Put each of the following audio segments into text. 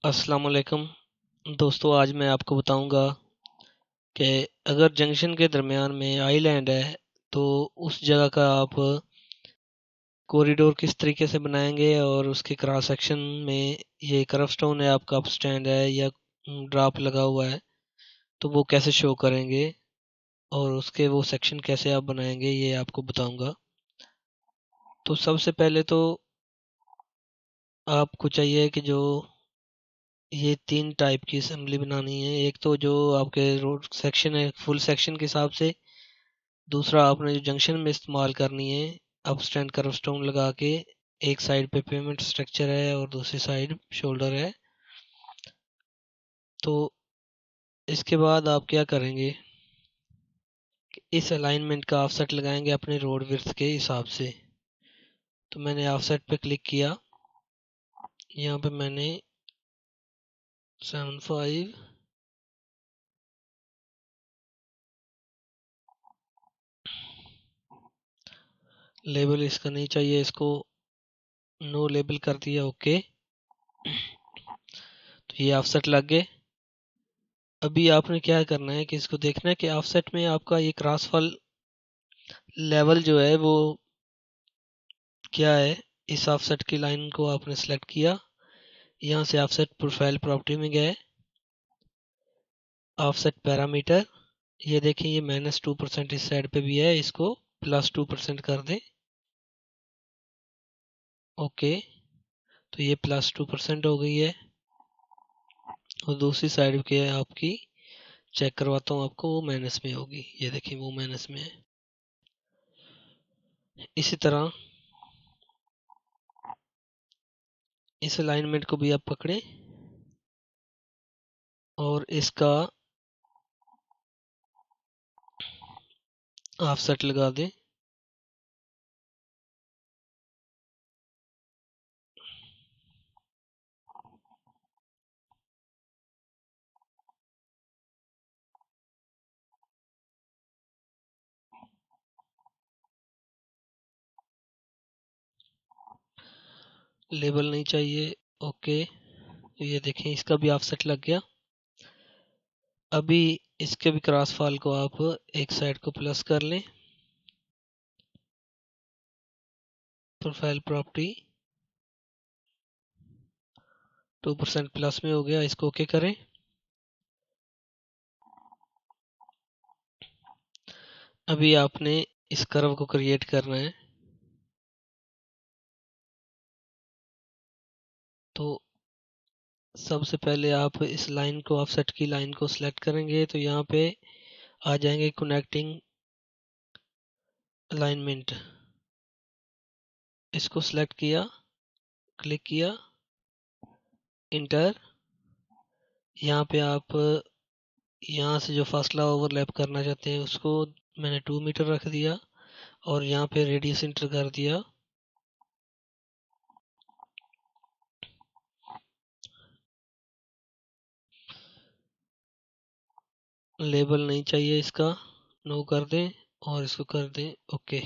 अस्सलाम वालेकुम दोस्तों। आज मैं आपको बताऊंगा कि अगर जंक्शन के दरमियान में आइलैंड है तो उस जगह का आप कॉरिडोर किस तरीके से बनाएंगे और उसके क्रॉस सेक्शन में ये कर्व स्टोन है, आपका अप स्टैंड है या ड्रॉप लगा हुआ है तो वो कैसे शो करेंगे और उसके वो सेक्शन कैसे आप बनाएंगे ये आपको बताऊंगा। तो सबसे पहले तो आपको चाहिए कि जो ये तीन टाइप की असेंबली बनानी है। एक तो जो आपके रोड सेक्शन है फुल सेक्शन के हिसाब से, दूसरा आपने जो जंक्शन में इस्तेमाल करनी है अप स्टैंड कर्व स्टोन लगा के, एक साइड पे पेमेंट स्ट्रक्चर है और दूसरी साइड शोल्डर है। तो इसके बाद आप क्या करेंगे कि इस अलाइनमेंट का ऑफसेट लगाएंगे अपने रोड विड्थ के हिसाब से। तो मैंने ऑफसेट पे क्लिक किया, यहाँ पे मैंने 75 लेबल इसका नहीं चाहिए, इसको नो लेबल कर दिया, ओके। तो ये ऑफसेट लग गए। अभी आपने क्या करना है कि इसको देखना है कि ऑफसेट में आपका ये क्रॉसफॉल लेवल जो है वो क्या है। इस ऑफसेट की लाइन को आपने सेलेक्ट किया, यहाँ से ऑफसेट प्रोफाइल प्रॉपर्टी में गए, ऑफसेट पैरामीटर, ये देखें ये -2% इस साइड पे भी है, इसको +2% कर दें, ओके। तो ये +2% हो गई है। और दूसरी साइड के आपकी चेक करवाता हूँ आपको, वो माइनस में होगी, ये देखिए वो माइनस में है। इसी तरह इस अलाइनमेंट को भी आप पकड़े और इसका ऑफसेट लगा दें। लेबल नहीं चाहिए, ओके। तो ये देखें इसका भी ऑफसेट लग गया। अभी इसके भी क्रॉस फॉल को आप एक साइड को प्लस कर लें, प्रोफाइल प्रॉपर्टी 2% प्लस में हो गया, इसको ओके करें। अभी आपने इस कर्व को क्रिएट करना है। तो सबसे पहले आप इस लाइन को, ऑफसेट की लाइन को सिलेक्ट करेंगे तो यहाँ पे आ जाएंगे कनेक्टिंग अलाइनमेंट, इसको सिलेक्ट किया, क्लिक किया, इंटर। यहाँ पे आप यहाँ से जो फासला ओवरलैप करना चाहते हैं उसको मैंने 2 मीटर रख दिया और यहाँ पे रेडियस इंटर कर दिया। लेबल नहीं चाहिए इसका, नो कर दें और इसको कर दें ओके।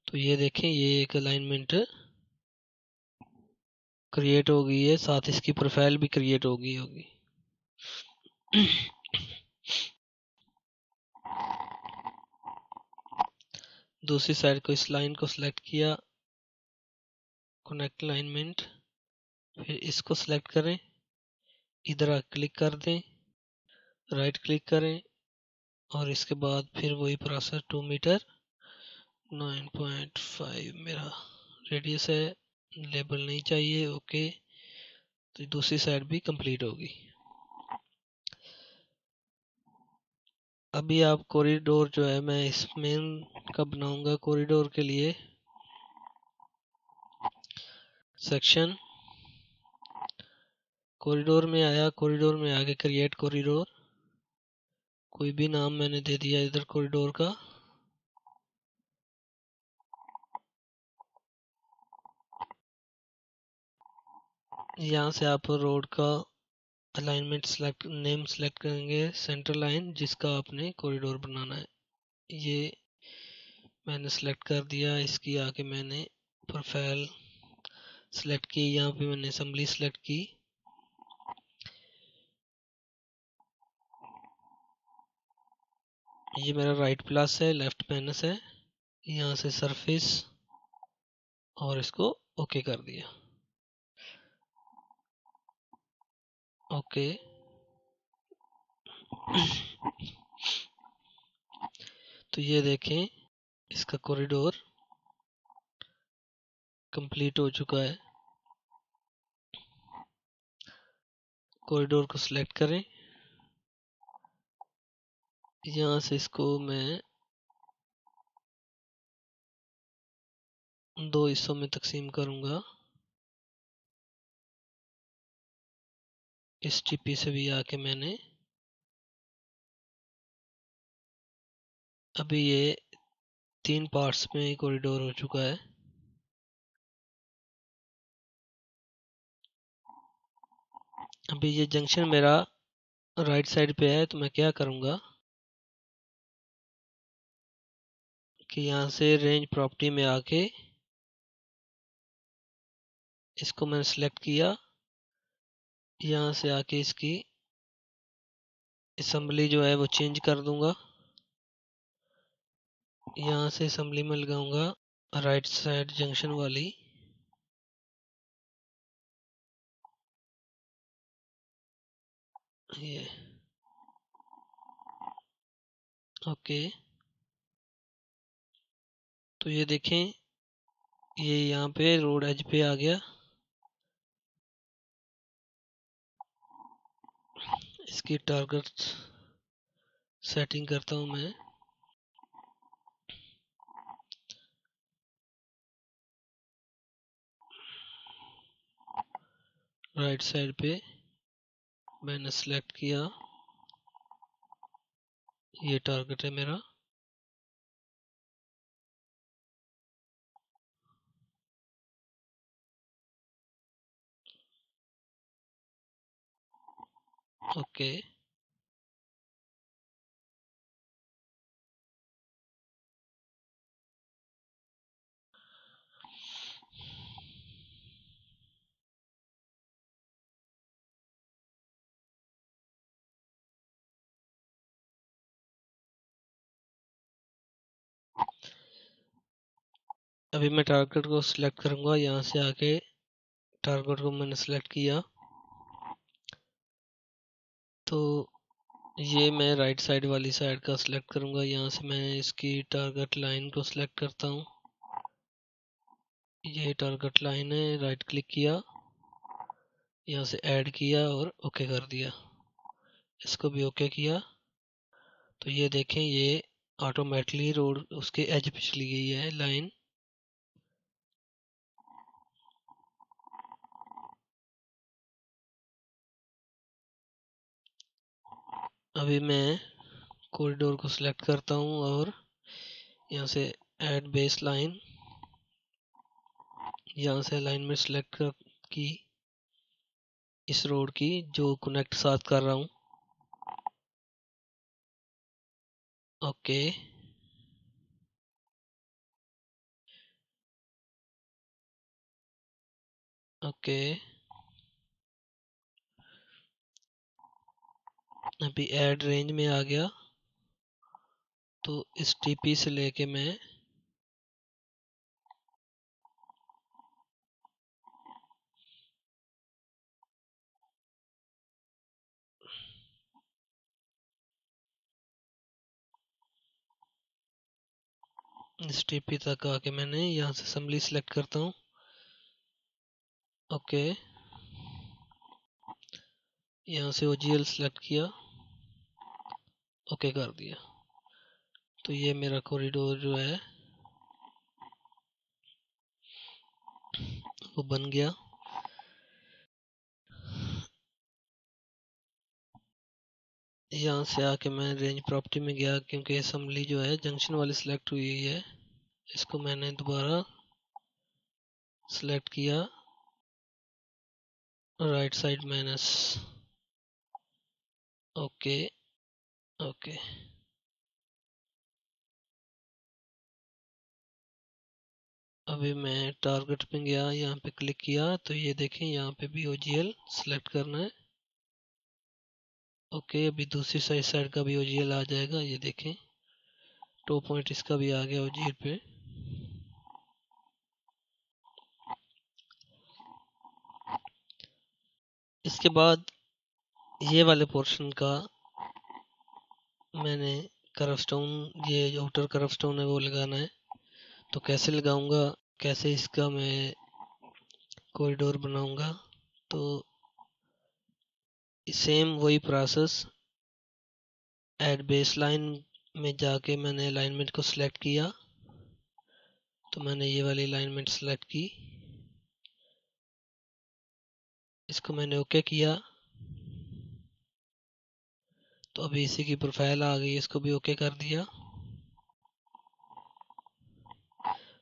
तो ये देखें ये एक अलाइनमेंट क्रिएट हो गई है, साथ इसकी प्रोफाइल भी क्रिएट हो गई होगी। दूसरी साइड को, इस लाइन को सिलेक्ट किया, कनेक्ट अलाइनमेंट, फिर इसको सिलेक्ट करें, इधर क्लिक कर दें, राइट क्लिक करें और इसके बाद फिर वही प्रोसेस 2 मीटर 9.5 मेरा रेडियस है, लेबल नहीं चाहिए, ओके। तो दूसरी साइड भी कंप्लीट होगी। अभी आप कॉरिडोर जो है, मैं इस मेन का बनाऊंगा कॉरिडोर के लिए सेक्शन। कॉरिडोर में आया, कॉरिडोर में आगे क्रिएट कॉरिडोर, कोई भी नाम मैंने दे दिया इधर कॉरिडोर का। यहाँ से आप रोड का अलाइनमेंट सेलेक्ट, नेम सेलेक्ट करेंगे, सेंटर लाइन जिसका आपने कॉरिडोर बनाना है, ये मैंने सेलेक्ट कर दिया। इसकी आके मैंने प्रोफाइल सेलेक्ट की, यहाँ पे मैंने असेंबली सेलेक्ट की, ये मेरा राइट प्लस है, लेफ्ट माइनस है। यहाँ से सरफेस और इसको ओके कर दिया। ओके तो ये देखें इसका कॉरिडोर कंप्लीट हो चुका है। कॉरिडोर को सिलेक्ट करें, यहाँ से इसको मैं 2 हिस्सों में तकसीम करूंगा। इस टीपी से भी आके मैंने अभी ये 3 पार्ट्स में कॉरिडोर हो चुका है। अभी ये जंक्शन मेरा राइट साइड पे है, तो मैं क्या करूंगा कि यहाँ से रेंज प्रॉपर्टी में आके इसको मैंने सेलेक्ट किया। यहाँ से आके इसकी असेंबली जो है वो चेंज कर दूंगा। यहाँ से असेंबली में लगाऊंगा राइट साइड जंक्शन वाली। ये ओके तो ये देखें ये यहाँ पे रोड एज पे आ गया। इसकी टारगेट सेटिंग करता हूँ मैं। राइट साइड पे मैंने सेलेक्ट किया, ये टारगेट है मेरा। ओके अभी मैं टारगेट को सिलेक्ट करूंगा। यहाँ से आके टारगेट को मैंने सेलेक्ट किया, तो ये मैं राइट साइड वाली साइड का सिलेक्ट करूंगा। यहाँ से मैं इसकी टारगेट लाइन को सिलेक्ट करता हूँ। ये टारगेट लाइन है, राइट क्लिक किया, यहाँ से ऐड किया और ओके कर दिया। इसको भी ओके किया तो ये देखें ये ऑटोमेटिकली रोड उसके एज पे चली गई है लाइन। अभी मैं कॉरिडोर को सिलेक्ट करता हूँ और यहाँ से ऐड बेस लाइन, यहाँ से अलाइनमेंट सिलेक्ट की इस रोड की जो कनेक्ट साथ कर रहा हूँ। ओके ओके अभी ऐड रेंज में आ गया, तो इस टीपी से लेके मैं इस टीपी तक आके मैंने यहाँ से असेंबली सेलेक्ट करता हूँ। ओके यहाँ से ओजीएल सेलेक्ट किया, ओके कर दिया। तो ये मेरा कॉरिडोर जो है वो बन गया। यहाँ से आके मैं रेंज प्रॉपर्टी में गया, क्योंकि असेंबली जो है जंक्शन वाली सिलेक्ट हुई हुई है। इसको मैंने दोबारा सिलेक्ट किया, right side minus. Okay okay अभी मैं टारगेट पे गया, यहाँ पे क्लिक किया तो ये देखें यहाँ पे भी ओजीएल सिलेक्ट करना है। ओके अभी दूसरी साइड का भी ओजीएल आ जाएगा, ये देखें टॉप पॉइंट इसका भी आ गया ओजीएल पे। इसके बाद ये वाले पोर्शन का मैंने कर्व स्टोन, ये जो आउटर कर्व स्टोन है वो लगाना है। तो कैसे लगाऊंगा, कैसे इसका मैं कॉरिडोर बनाऊंगा, तो सेम वही प्रोसेस। ऐड बेस लाइन में जाके मैंने अलाइनमेंट को सिलेक्ट किया, तो मैंने ये वाली अलाइनमेंट सिलेक्ट की, इसको मैंने ओके किया। तो अभी इसी की प्रोफाइल आ गई, इसको भी ओके कर दिया।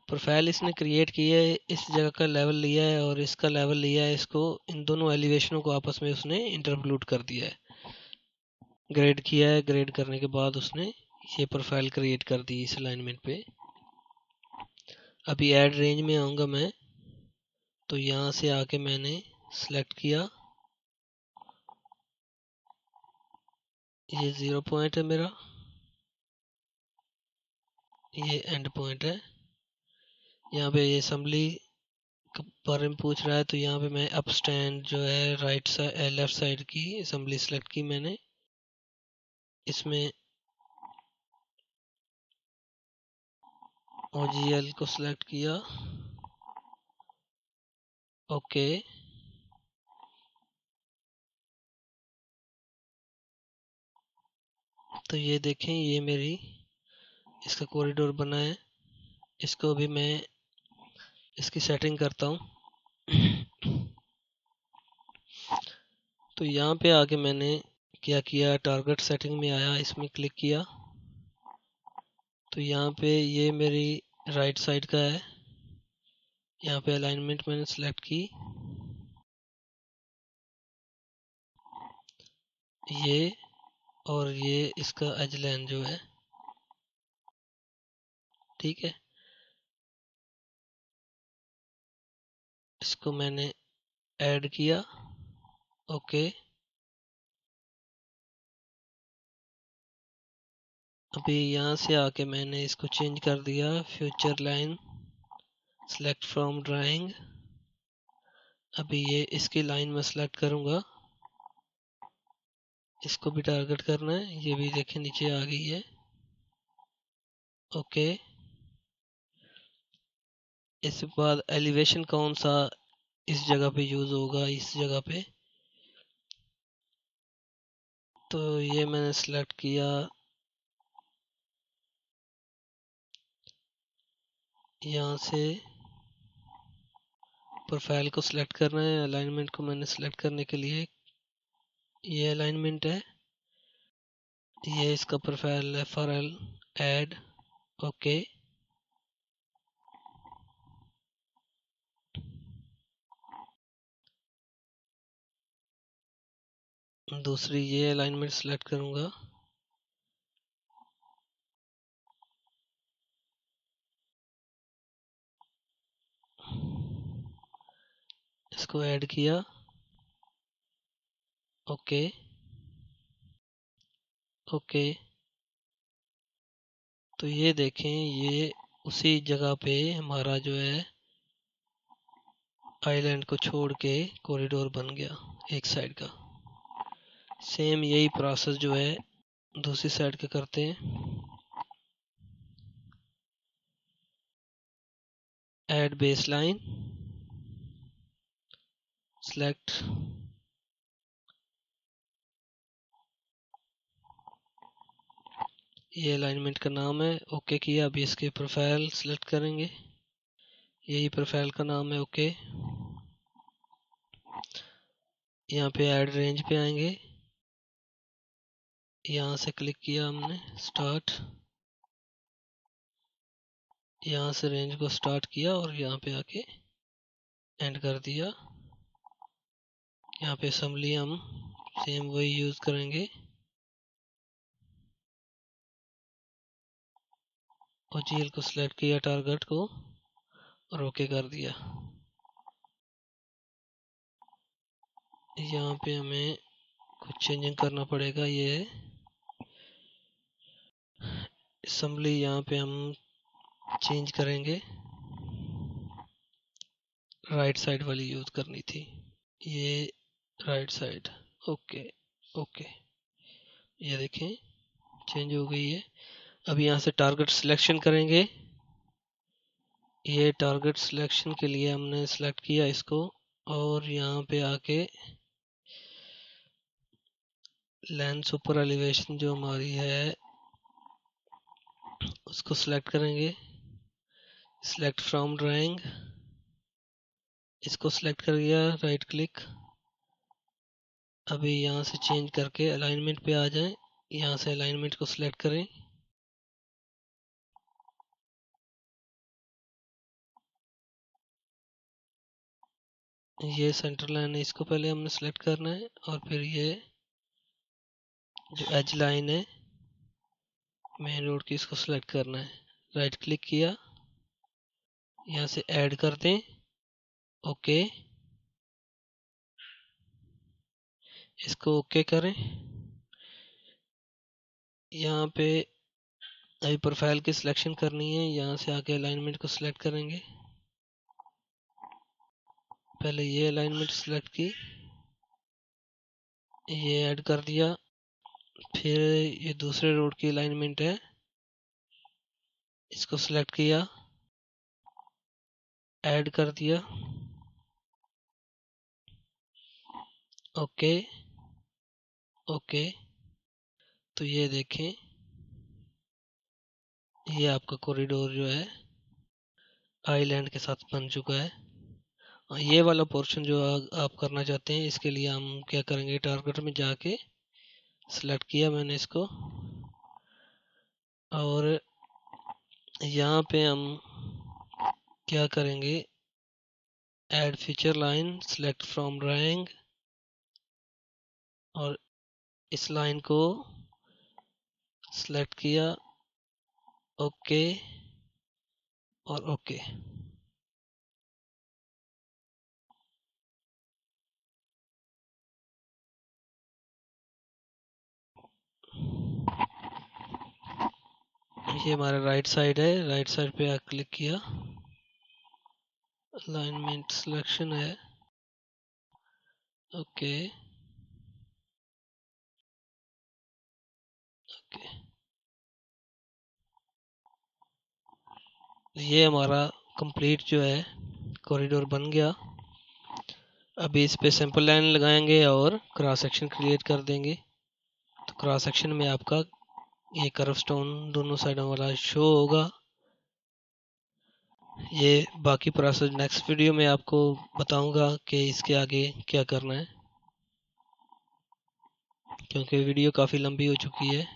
प्रोफाइल इसने क्रिएट की है, इस जगह का लेवल लिया है और इसका लेवल लिया है, इसको इन दोनों एलिवेशनों को आपस में उसने इंटरपोलेट कर दिया है, ग्रेड किया है। ग्रेड करने के बाद उसने ये प्रोफाइल क्रिएट कर दी इस अलाइनमेंट पे। अभी ऐड रेंज में आऊँगा मैं, तो यहाँ से आके मैंने सेलेक्ट किया, ये 0 पॉइंट है मेरा, ये एंड पॉइंट है। यहाँ पे ये असम्बली के बारे में पूछ रहा है, तो यहाँ पे मैं अप स्टैंड जो है राइट साइड लेफ्ट साइड की असम्बली सेलेक्ट की मैंने। इसमें OGL को सिलेक्ट किया, ओके। तो ये देखें, ये मेरी इसका कॉरिडोर बना है। इसको भी मैं इसकी सेटिंग करता हूँ। तो यहाँ पे आके मैंने क्या किया, टारगेट सेटिंग में आया, इसमें क्लिक किया। तो यहाँ पे ये मेरी राइट साइड का है, यहाँ पे अलाइनमेंट मैंने सेलेक्ट की, ये और ये इसका एज लाइन जो है, ठीक है। इसको मैंने ऐड किया, ओके। अभी यहाँ से आके मैंने इसको चेंज कर दिया, future line select from drawing. अभी ये इसकी लाइन में सेलेक्ट करूँगा, इसको भी टारगेट करना है, ये भी देखें नीचे आ गई है, ओके। इसके बाद एलिवेशन कौन सा इस जगह पे यूज़ होगा, इस जगह पे, तो ये मैंने सेलेक्ट किया। यहाँ से प्रोफाइल को सिलेक्ट करना है, अलाइनमेंट को मैंने सेलेक्ट करने के लिए ये अलाइनमेंट है, ये इसका प्रोफाइल है, FRL ऐड, ओके। दूसरी ये अलाइनमेंट सेलेक्ट करूँगा, इसको ऐड किया, ओके ओके। तो ये देखें, ये उसी जगह पे हमारा जो है आइलैंड को छोड़ के कॉरिडोर बन गया एक साइड का। सेम यही प्रोसेस जो है दूसरी साइड का करते हैं। ऐड बेस लाइन, सेलेक्ट, ये अलाइनमेंट का नाम है, ओके किया। अभी इसके प्रोफाइल सेलेक्ट करेंगे, यही प्रोफाइल का नाम है, ओके। यहाँ पे ऐड रेंज पे आएंगे, यहाँ से क्लिक किया हमने स्टार्ट, यहाँ से रेंज को स्टार्ट किया और यहाँ पे आके एंड कर दिया। यहाँ पे असम्बली हम सेम वही यूज़ करेंगे, OGL को सिलेक्ट किया टारगेट को और ओके कर दिया। यहाँ पे हमें कुछ चेंजिंग करना पड़ेगा, ये असम्बली यहाँ पे हम चेंज करेंगे, राइट साइड वाली यूज करनी थी, ये राइट साइड। ओके ओके, ये देखें चेंज हो गई है। अब यहाँ से टारगेट सिलेक्शन करेंगे। ये टारगेट सिलेक्शन के लिए हमने सेलेक्ट किया इसको, और यहाँ पे आके लेंस सुपर एलिवेशन जो हमारी है उसको सिलेक्ट करेंगे। सिलेक्ट फ्रॉम ड्राइंग, इसको सिलेक्ट कर लिया, राइट क्लिक। अभी यहाँ से चेंज करके अलाइनमेंट पे आ जाएं, यहाँ से अलाइनमेंट को सिलेक्ट करें। ये सेंटर लाइन है, इसको पहले हमने सिलेक्ट करना है, और फिर ये जो एज लाइन है मेन रोड की, इसको सिलेक्ट करना है। राइट क्लिक किया, यहाँ से ऐड कर दें, ओके, इसको ओके करें। यहाँ पे अभी प्रोफाइल की सिलेक्शन करनी है, यहाँ से आके अलाइनमेंट को सिलेक्ट करेंगे। पहले ये अलाइनमेंट सिलेक्ट की, ये ऐड कर दिया, फिर ये दूसरे रोड की अलाइनमेंट है, इसको सिलेक्ट किया, ऐड कर दिया, ओके ओके। तो ये देखें, ये आपका कॉरिडोर जो है आइलैंड के साथ बन चुका है। और ये वाला पोर्शन जो आप करना चाहते हैं, इसके लिए हम क्या करेंगे, टारगेट में जाके सिलेक्ट किया मैंने इसको, और यहाँ पे हम क्या करेंगे, add feature line, select from drawing, और इस लाइन को सिलेक्ट किया, ओके और ओके। ये हमारा राइट साइड है, राइट साइड पे क्लिक किया, अलाइनमेंट सिलेक्शन है, ओके ओके। ये हमारा कंप्लीट जो है कॉरिडोर बन गया। अभी इस पे सिंपल लाइन लगाएंगे और क्रॉस सेक्शन क्रिएट कर देंगे। तो क्रॉस सेक्शन में आपका ये कर्व स्टोन दोनों साइडों वाला शो होगा। ये बाकी प्रोसेस नेक्स्ट वीडियो में आपको बताऊंगा कि इसके आगे क्या करना है, क्योंकि वीडियो काफ़ी लंबी हो चुकी है।